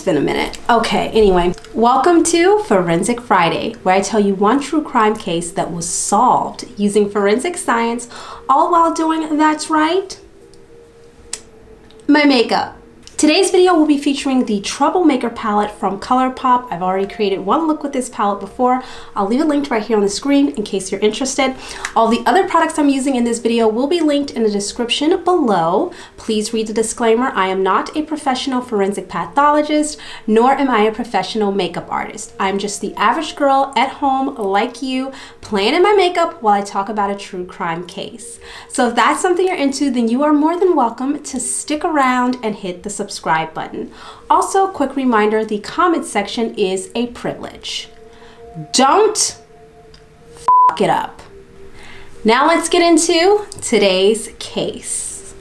been a minute. Okay, anyway, welcome to Forensic Friday, where I tell you one true crime case that was solved using forensic science, all while doing, that's right, my makeup. Today's video will be featuring the Troublemaker palette from Colourpop. I've already created one look with this palette before. I'll leave it linked right here on the screen in case you're interested. All the other products I'm using in this video will be linked in the description below. Please read the disclaimer. I am not a professional forensic pathologist, nor am I a professional makeup artist. I'm just the average girl at home like you, playing in my makeup while I talk about a true crime case. So if that's something you're into, then you are more than welcome to stick around and hit the subscribe button. Also, quick reminder, the comment section is a privilege. Don't f it up. Now let's get into today's case.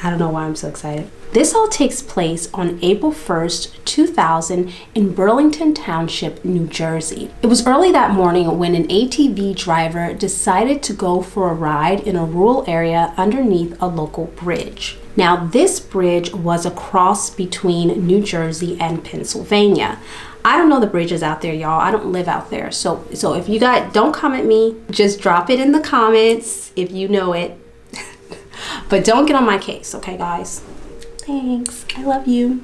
I don't know why I'm so excited. This all takes place on April 1st, 2000 in Burlington Township, New Jersey. It was early that morning when an ATV driver decided to go for a ride in a rural area underneath a local bridge. Now, this bridge was a cross between New Jersey and Pennsylvania. I don't know the bridges out there, y'all. I don't live out there. So if you guys don't comment me, just drop it in the comments if you know it. But don't get on my case, okay, guys? Thanks. I love you.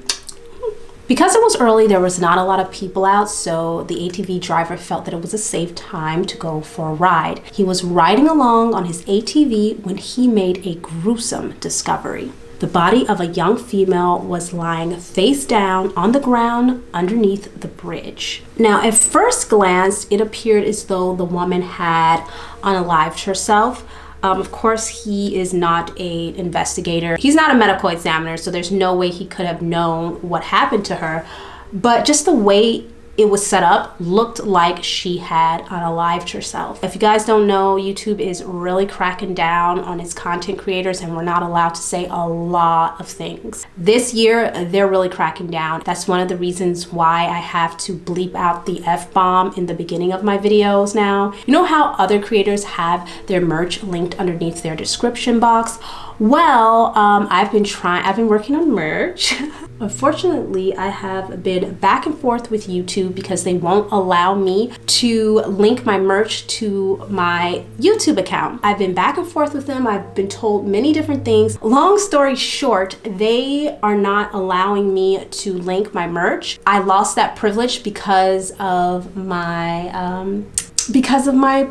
Because it was early, there was not a lot of people out, so the ATV driver felt that it was a safe time to go for a ride. He was riding along on his ATV when he made a gruesome discovery. The body of a young female was lying face down on the ground underneath the bridge. Now, at first glance, it appeared as though the woman had unalived herself. Of course, he is not an investigator. He's not a medical examiner, so there's no way he could have known what happened to her. But just the way it was set up looked like she had unalived herself. If you guys don't know, YouTube is really cracking down on its content creators, and we're not allowed to say a lot of things. This year, they're really cracking down. That's one of the reasons why I have to bleep out the F-bomb in the beginning of my videos now. You know how other creators have their merch linked underneath their description box? Well, I've been working on merch. Unfortunately, I have been back and forth with YouTube because they won't allow me to link my merch to my YouTube account. I've been back and forth with them. I've been told many different things. Long story short, they are not allowing me to link my merch. I lost that privilege because of my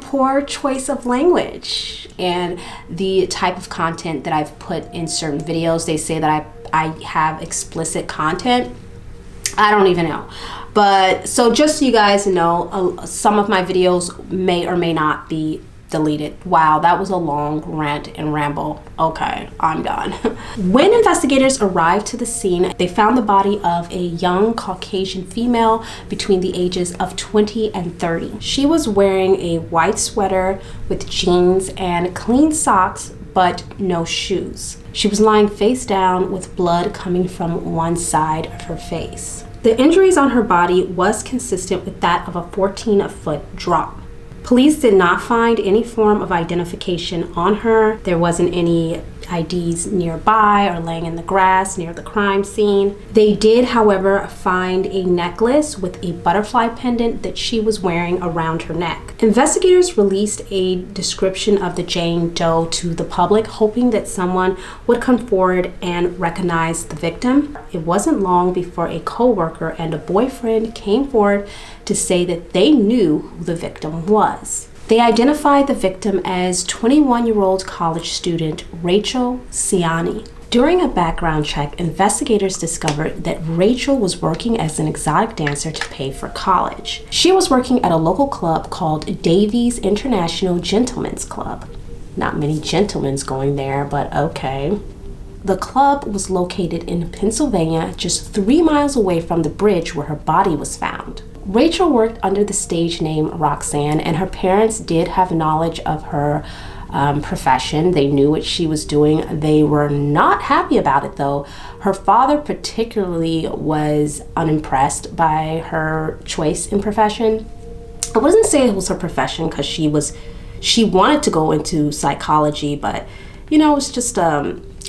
poor choice of language and the type of content that I've put in certain videos. They say that I have explicit content. I don't even know. But so just so you guys know, some of my videos may or may not be deleted. Wow, that was a long rant and ramble. Okay, I'm done. When investigators arrived to the scene, they found the body of a young Caucasian female between the ages of 20 and 30. She was wearing a white sweater with jeans and clean socks, but no shoes. She was lying face down with blood coming from one side of her face. The injuries on her body was consistent with that of a 14-foot drop. Police did not find any form of identification on her. There wasn't any IDs nearby or laying in the grass near the crime scene. They did, however, find a necklace with a butterfly pendant that she was wearing around her neck. Investigators released a description of the Jane Doe to the public, hoping that someone would come forward and recognize the victim. It wasn't long before a co-worker and a boyfriend came forward to say that they knew who the victim was. They identified the victim as 21-year-old college student Rachel Ciani. During a background check, investigators discovered that Rachel was working as an exotic dancer to pay for college. She was working at a local club called Davies International Gentlemen's Club. Not many gentlemen going there, but okay. The club was located in Pennsylvania, just 3 miles away from the bridge where her body was found. Rachel worked under the stage name Roxanne, and her parents did have knowledge of her profession. They knew what she was doing. They were not happy about it, though. Her father particularly was unimpressed by her choice in profession. I wouldn't say it was her profession because she wanted to go into psychology, but you know, it's just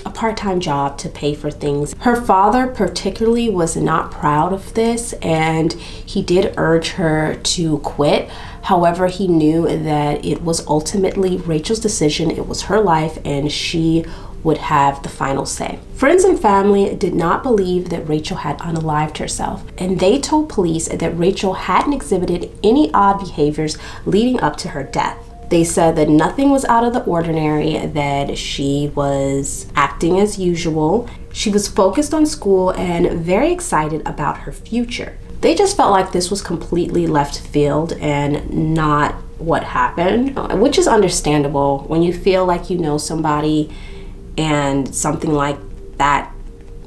a part-time job to pay for things. Her father particularly was not proud of this, and he did urge her to quit. However, he knew that it was ultimately Rachel's decision. It was her life, and she would have the final say. Friends and family did not believe that Rachel had unalived herself, and they told police that Rachel hadn't exhibited any odd behaviors leading up to her death. They said that nothing was out of the ordinary, that she was acting as usual. She was focused on school and very excited about her future. They just felt like this was completely left field and not what happened, which is understandable. When you feel like you know somebody and something like that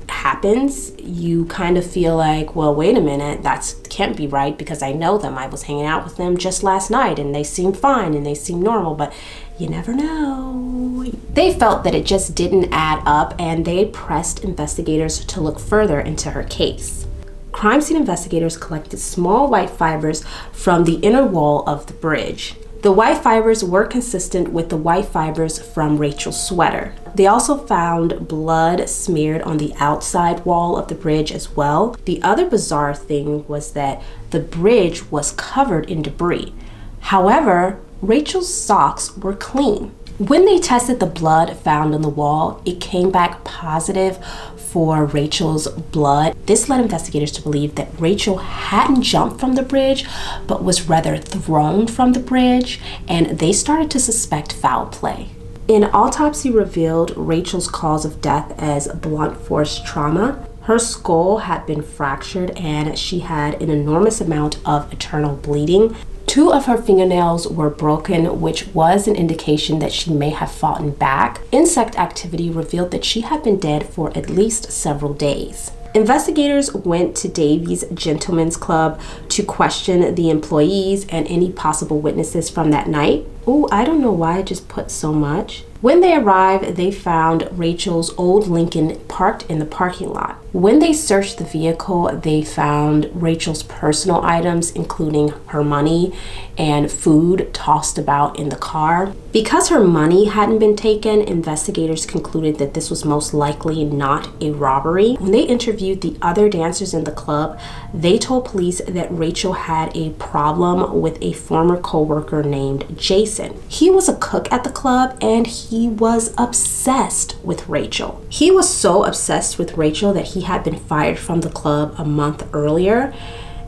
happens, you kind of feel like, well, wait a minute, that can't be right because I know them. I was hanging out with them just last night and they seem fine and they seem normal, but you never know. They felt that it just didn't add up, and they pressed investigators to look further into her case. Crime scene investigators collected small white fibers from the inner wall of the bridge. The white fibers were consistent with the white fibers from Rachel's sweater. They also found blood smeared on the outside wall of the bridge as well. The other bizarre thing was that the bridge was covered in debris. However, Rachel's socks were clean. When they tested the blood found on the wall, it came back positive for Rachel's blood. This led investigators to believe that Rachel hadn't jumped from the bridge, but was rather thrown from the bridge, and they started to suspect foul play. An autopsy revealed Rachel's cause of death as blunt force trauma. Her skull had been fractured and she had an enormous amount of internal bleeding. 2 of her fingernails were broken, which was an indication that she may have fought back. Insect activity revealed that she had been dead for at least several days. Investigators went to Davy's Gentlemen's Club to question the employees and any possible witnesses from that night. Oh, I don't know why I just put so much. When they arrived, they found Rachel's old Lincoln parked in the parking lot. When they searched the vehicle, they found Rachel's personal items, including her money and food tossed about in the car. Because her money hadn't been taken, investigators concluded that this was most likely not a robbery. When they interviewed the other dancers in the club, they told police that Rachel had a problem with a former co-worker named Jason. He was a cook at the club and he was obsessed with Rachel. He was so obsessed with Rachel that he had been fired from the club a month earlier,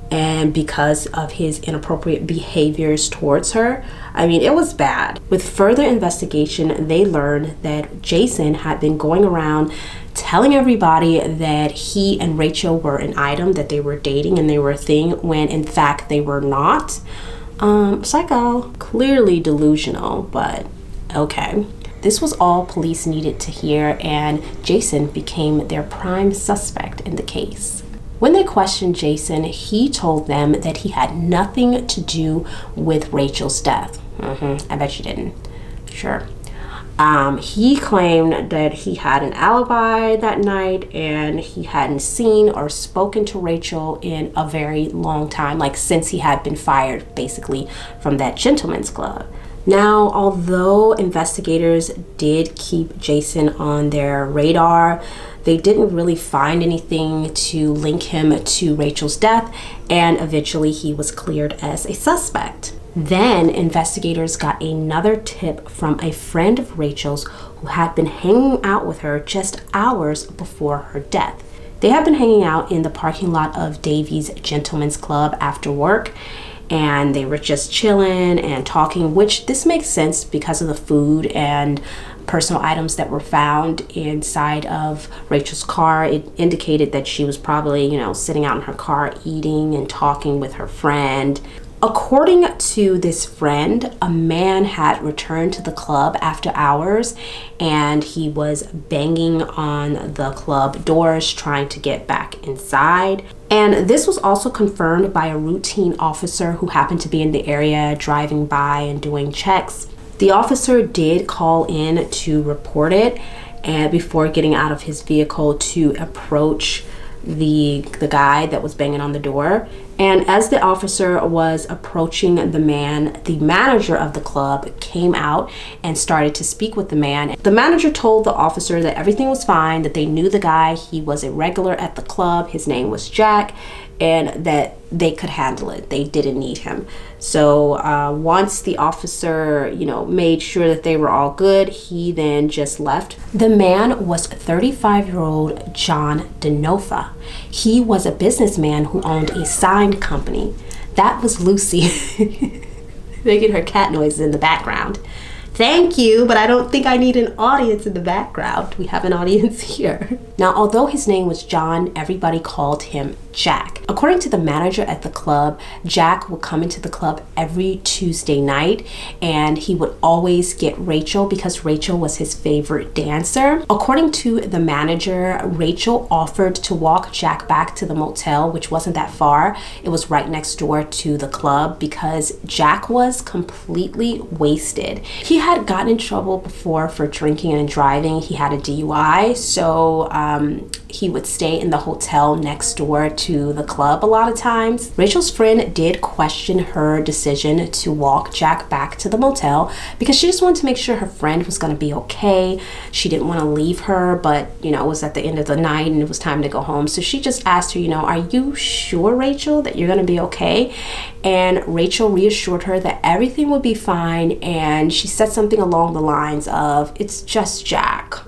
and because of his inappropriate behaviors towards her. I mean, it was bad. With further investigation, they learned that Jason had been going around telling everybody that he and Rachel were an item, that they were dating and they were a thing, when in fact they were not. Psycho. Clearly delusional, but okay. This was all police needed to hear, and Jason became their prime suspect in the case. When they questioned Jason, he told them that he had nothing to do with Rachel's death. I bet you didn't. Sure. He claimed that he had an alibi that night and he hadn't seen or spoken to Rachel in a very long time, like since he had been fired basically from that gentleman's club. Now, although investigators did keep Jason on their radar, they didn't really find anything to link him to Rachel's death, and eventually he was cleared as a suspect. Then investigators got another tip from a friend of Rachel's who had been hanging out with her just hours before her death. They had been hanging out in the parking lot of Davy's Gentlemen's Club after work, and they were just chilling and talking, which this makes sense because of the food and personal items that were found inside of Rachel's car. It indicated that she was probably, sitting out in her car eating and talking with her friend. According to this friend, a man had returned to the club after hours and he was banging on the club doors trying to get back inside. And this was also confirmed by a routine officer who happened to be in the area driving by and doing checks. The officer did call in to report it, and before getting out of his vehicle to approach the guy that was banging on the door. And as the officer was approaching the man, the manager of the club came out and started to speak with the man. The manager told the officer that everything was fine, that they knew the guy, he was a regular at the club, his name was Jack, and that they could handle it. They didn't need him. So once the officer, made sure that they were all good, he then just left. The man was 35-year-old John DeNova. He was a businessman who owned a sign company. That was Lucy making her cat noises in the background. Thank you, but I don't think I need an audience in the background. We have an audience here. Now, although his name was John, everybody called him Jack. According to the manager at the club, Jack would come into the club every Tuesday night, and he would always get Rachel because Rachel was his favorite dancer. According to the manager, Rachel offered to walk Jack back to the motel, which wasn't that far. It was right next door to the club because Jack was completely wasted. He had gotten in trouble before for drinking and driving. He had a DUI, so he would stay in the hotel next door to the club a lot of times. Rachel's friend did question her decision to walk Jack back to the motel because she just wanted to make sure her friend was going to be okay. She didn't want to leave her, but it was at the end of the night and it was time to go home. So she just asked her, are you sure, Rachel, that you're going to be okay? And Rachel reassured her that everything would be fine, and she said something along the lines of, "It's just Jack."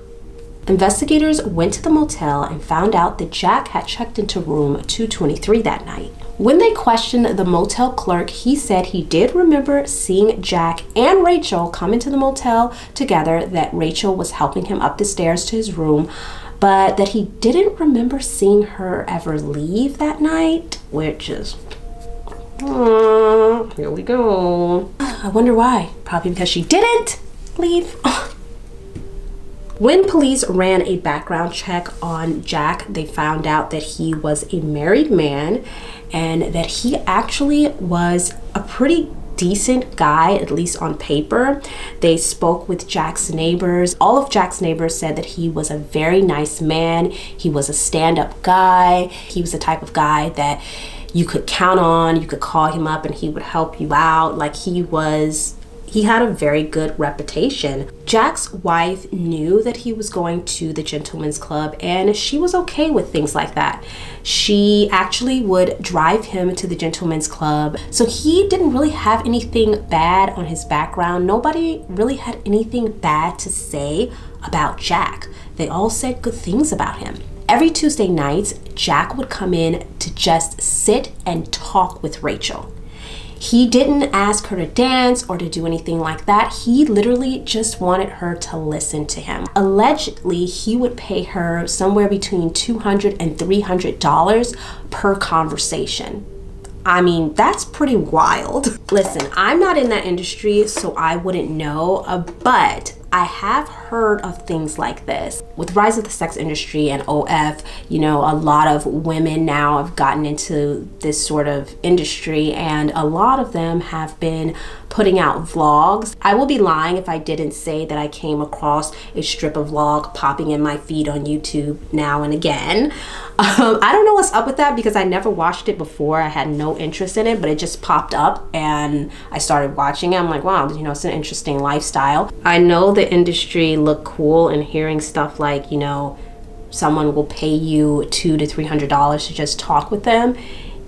Investigators went to the motel and found out that Jack had checked into room 223 that night. When they questioned the motel clerk, he said he did remember seeing Jack and Rachel come into the motel together, that Rachel was helping him up the stairs to his room, but that he didn't remember seeing her ever leave that night, which is... here we go. I wonder why. Probably because she didn't leave. When police ran a background check on Jack, they found out that he was a married man and that he actually was a pretty decent guy, at least on paper. They spoke with Jack's neighbors. All of Jack's neighbors said that he was a very nice man. He was a stand-up guy. He was the type of guy that you could count on. You could call him up and he would help you out. Like, he had a very good reputation. Jack's wife knew that he was going to the gentleman's club, and she was okay with things like that. She actually would drive him to the gentleman's club, so he didn't really have anything bad on his background. Nobody really had anything bad to say about Jack. They all said good things about him. Every Tuesday nights, Jack would come in to just sit and talk with Rachel. He didn't ask her to dance or to do anything like that. He literally just wanted her to listen to him. Allegedly, he would pay her somewhere between $200 and $300 per conversation. I mean, that's pretty wild. Listen, I'm not in that industry, so I wouldn't know, but I have heard of things like this. With the rise of the sex industry and OF, a lot of women now have gotten into this sort of industry, and a lot of them have been putting out vlogs. I will be lying if I didn't say that I came across a stripper vlog popping in my feed on YouTube now and again. I don't know what's up with that because I never watched it before. I had no interest in it, but it just popped up and I started watching it. I'm like, wow, it's an interesting lifestyle. I know the industry look cool, and hearing stuff like, someone will pay you $200 to $300 to just talk with them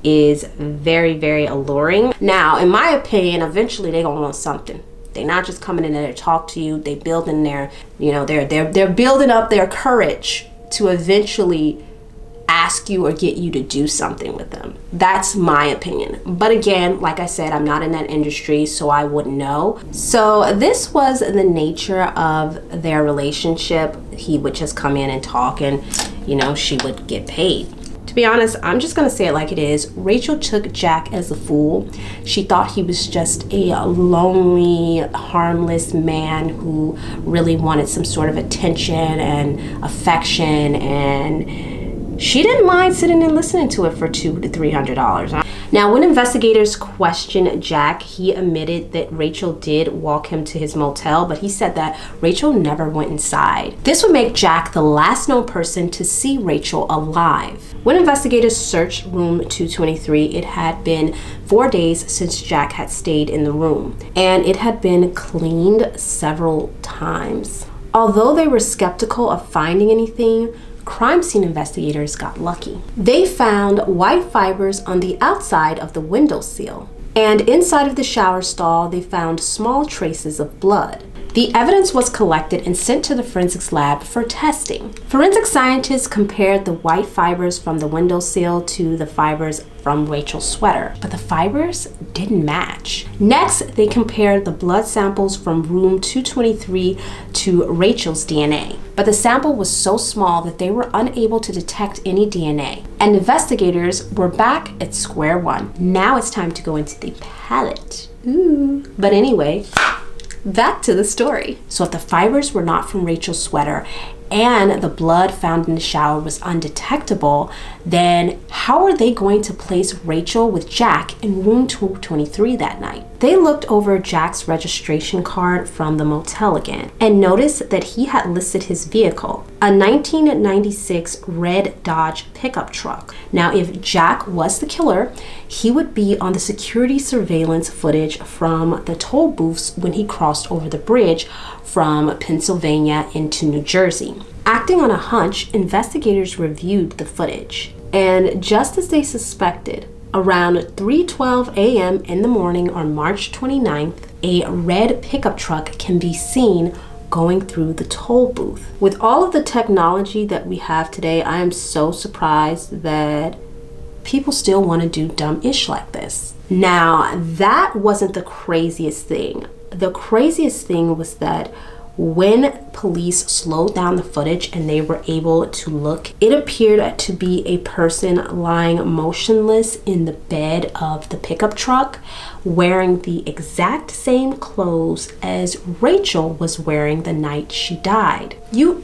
is very, very alluring. Now, in my opinion, eventually they're gonna want something. They're not just coming in there to talk to you. They building their, they're building up their courage to eventually ask you or get you to do something with them. That's my opinion. But again, like I said, I'm not in that industry, so I wouldn't know. So this was the nature of their relationship. He would just come in and talk, and she would get paid. To be honest, I'm just gonna say it like it is. Rachel took Jack as a fool. She thought he was just a lonely, harmless man who really wanted some sort of attention and affection, and she didn't mind sitting and listening to it for $200 to $300. Now, when investigators questioned Jack, he admitted that Rachel did walk him to his motel, but he said that Rachel never went inside. This would make Jack the last known person to see Rachel alive. When investigators searched room 223, it had been 4 days since Jack had stayed in the room, and it had been cleaned several times. Although they were skeptical of finding anything, crime scene investigators got lucky. They found white fibers on the outside of the windowsill, and inside of the shower stall, they found small traces of blood. The evidence was collected and sent to the forensics lab for testing. Forensic scientists compared the white fibers from the windowsill to the fibers from Rachel's sweater, but the fibers didn't match. Next, they compared the blood samples from room 223 to Rachel's DNA, but the sample was so small that they were unable to detect any DNA, and investigators were back at square one. Now it's time to go into the palette. Ooh. But anyway, back to the story. So if the fibers were not from Rachel's sweater and the blood found in the shower was undetectable, then how are they going to place Rachel with Jack in room 223 that night? They looked over Jack's registration card from the motel again and noticed that he had listed his vehicle, a 1996 red Dodge pickup truck. Now, if Jack was the killer, he would be on the security surveillance footage from the toll booths when he crossed over the bridge from Pennsylvania into New Jersey. Acting on a hunch, investigators reviewed the footage, and just as they suspected, around 3:12 a.m. in the morning on March 29th, a red pickup truck can be seen going through the toll booth. With all of the technology that we have today, I am so surprised that people still want to do dumb-ish like this. Now, that wasn't the craziest thing. The craziest thing was that when police slowed down the footage and they were able to look, it appeared to be a person lying motionless in the bed of the pickup truck, wearing the exact same clothes as Rachel was wearing the night she died. You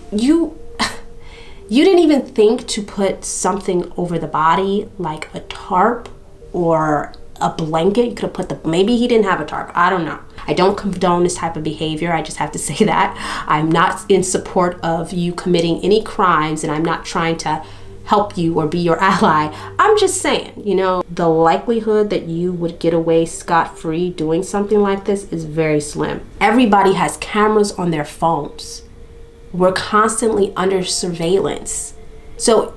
didn't even think to put something over the body, like a tarp or a blanket. You could have put maybe he didn't have a tarp. I don't know. I don't condone this type of behavior. I just have to say that. I'm not in support of you committing any crimes, and I'm not trying to help you or be your ally. I'm just saying, you know, the likelihood that you would get away scot-free doing something like this is very slim. Everybody has cameras on their phones. We're constantly under surveillance. So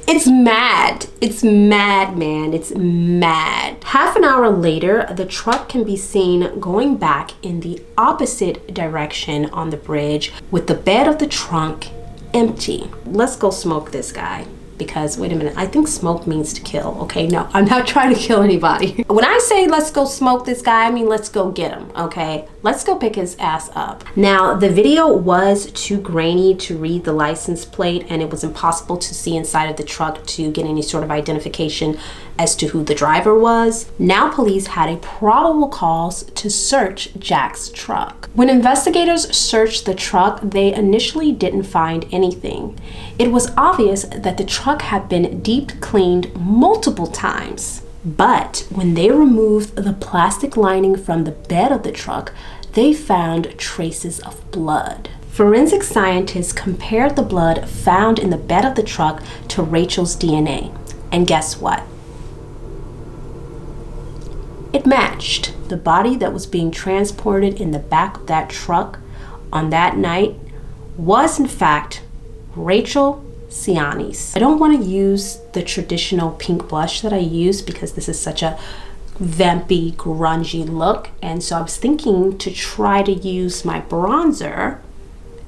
it's mad. It's mad, man. It's mad. Half an hour later, the truck can be seen going back in the opposite direction on the bridge with the bed of the trunk empty. Let's go smoke this guy. Because, wait a minute, I think smoke means to kill, okay? No, I'm not trying to kill anybody. When I say let's go smoke this guy, I mean let's go get him, okay? Let's go pick his ass up. Now, the video was too grainy to read the license plate, and it was impossible to see inside of the truck to get any sort of identification as to who the driver was. Now, police had a probable cause to search Jack's truck. When investigators searched the truck, they initially didn't find anything. It was obvious that the truck had been deep cleaned multiple times. But when they removed the plastic lining from the bed of the truck, they found traces of blood. Forensic scientists compared the blood found in the bed of the truck to Rachel's DNA. And guess what? It matched. The body that was being transported in the back of that truck on that night was in fact Rachel Siani's. I don't want to use the traditional pink blush that I use because this is such a vampy, grungy look, and so I was thinking to try to use my bronzer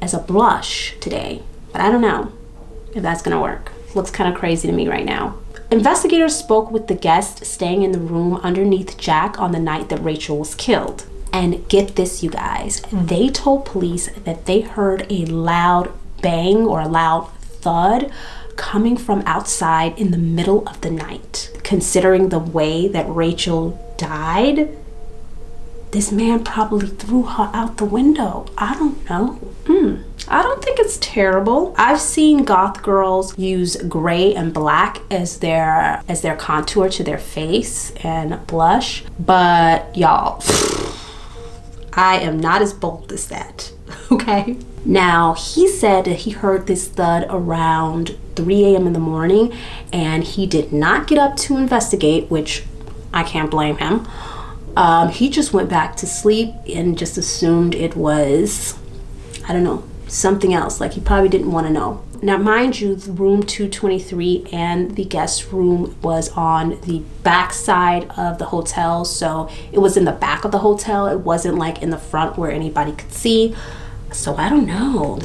as a blush today, but I don't know if that's gonna work. Looks kind of crazy to me right now. Investigators spoke with the guest staying in the room underneath Jack on the night that Rachel was killed. And get this, you guys, they told police that they heard a loud bang or a loud thud coming from outside in the middle of the night. Considering the way that Rachel died, this man probably threw her out the window. I don't know. I don't think it's terrible. I've seen goth girls use gray and black as their contour to their face and blush, but y'all, I am not as bold as that, okay? Now, he said that he heard this thud around 3 a.m. in the morning, and he did not get up to investigate, which I can't blame him. He just went back to sleep and just assumed it was, I don't know, something else. Like, he probably didn't want to know. Now, mind you, the room 223 and the guest room was on the back side of the hotel, so it was in the back of the hotel. It wasn't like in the front where anybody could see. So I don't know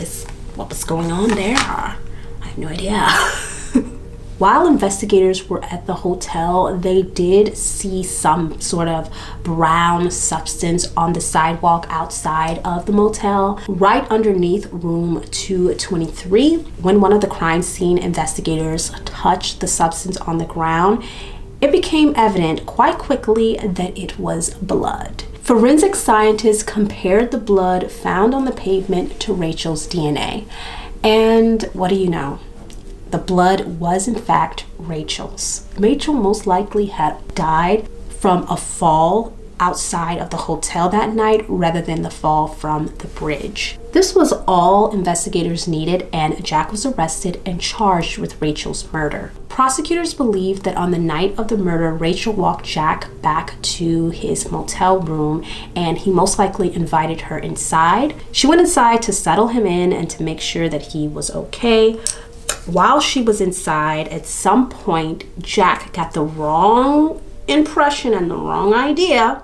what was going on there. I have no idea. While investigators were at the hotel, they did see some sort of brown substance on the sidewalk outside of the motel, right underneath room 223. When one of the crime scene investigators touched the substance on the ground, it became evident quite quickly that it was blood. Forensic scientists compared the blood found on the pavement to Rachel's DNA. And what do you know? The blood was in fact Rachel's. Rachel most likely had died from a fall outside of the hotel that night rather than the fall from the bridge. This was all investigators needed, and Jack was arrested and charged with Rachel's murder. Prosecutors believe that on the night of the murder, Rachel walked Jack back to his motel room, and he most likely invited her inside. She went inside to settle him in and to make sure that he was okay. While she was inside, at some point, Jack got the wrong impression and the wrong idea,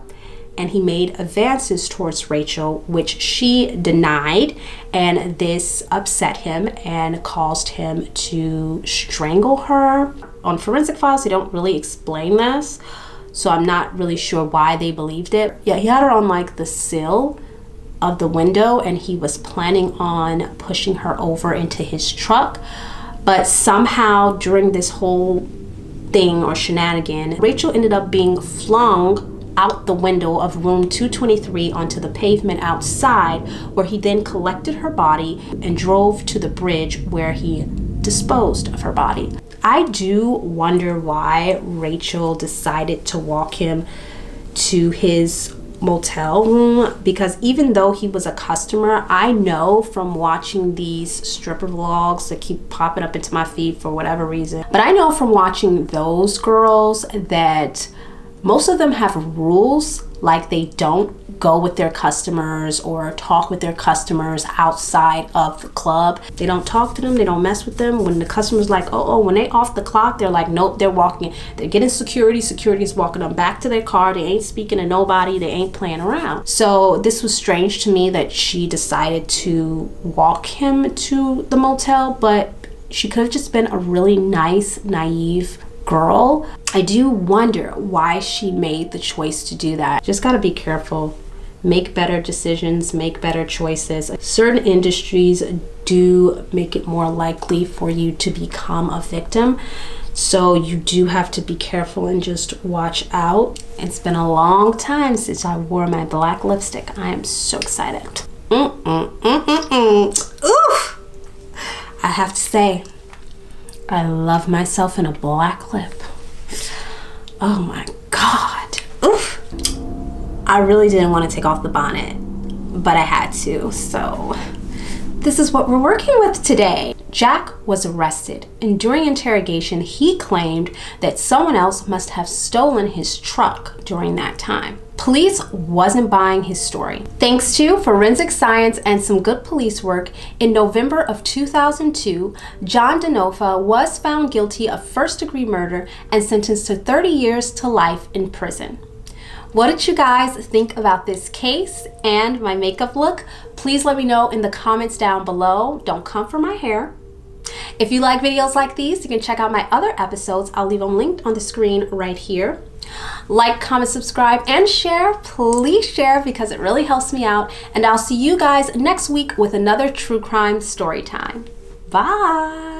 and he made advances towards Rachel, which she denied, and this upset him and caused him to strangle her. On forensic files, they don't really explain this, so I'm not really sure why they believed it. Yeah, he had her on like the sill of the window, and he was planning on pushing her over into his truck. But somehow during this whole thing or shenanigan, Rachel ended up being flung out the window of room 223 onto the pavement outside, where he then collected her body and drove to the bridge where he disposed of her body. I do wonder why Rachel decided to walk him to his motel room, because even though he was a customer, I know from watching these stripper vlogs that keep popping up into my feed for whatever reason, but I know from watching those girls that most of them have rules, like they don't go with their customers or talk with their customers outside of the club. They don't talk to them, they don't mess with them. When the customer's like, oh, when they off the clock, they're like, nope, they're walking. They're getting security is walking them back to their car. They ain't speaking to nobody, they ain't playing around. So this was strange to me that she decided to walk him to the motel, but she could have just been a really nice, naive girl. I do wonder why she made the choice to do that. Just gotta be careful. Make better decisions, make better choices. Certain industries do make it more likely for you to become a victim. So you do have to be careful and just watch out. It's been a long time since I wore my black lipstick. I am so excited. Oof! I have to say, I love myself in a black lip. Oh my God. Oof. I really didn't want to take off the bonnet, but I had to, so this is what we're working with today. Jack was arrested, and during interrogation, he claimed that someone else must have stolen his truck during that time. Police wasn't buying his story. Thanks to forensic science and some good police work, in November of 2002, John Denofa was found guilty of first-degree murder and sentenced to 30 years to life in prison. What did you guys think about this case and my makeup look? Please let me know in the comments down below. Don't come for my hair. If you like videos like these, you can check out my other episodes. I'll leave them linked on the screen right here. Like, comment, subscribe, and share. Please share because it really helps me out. And I'll see you guys next week with another true crime story time. Bye.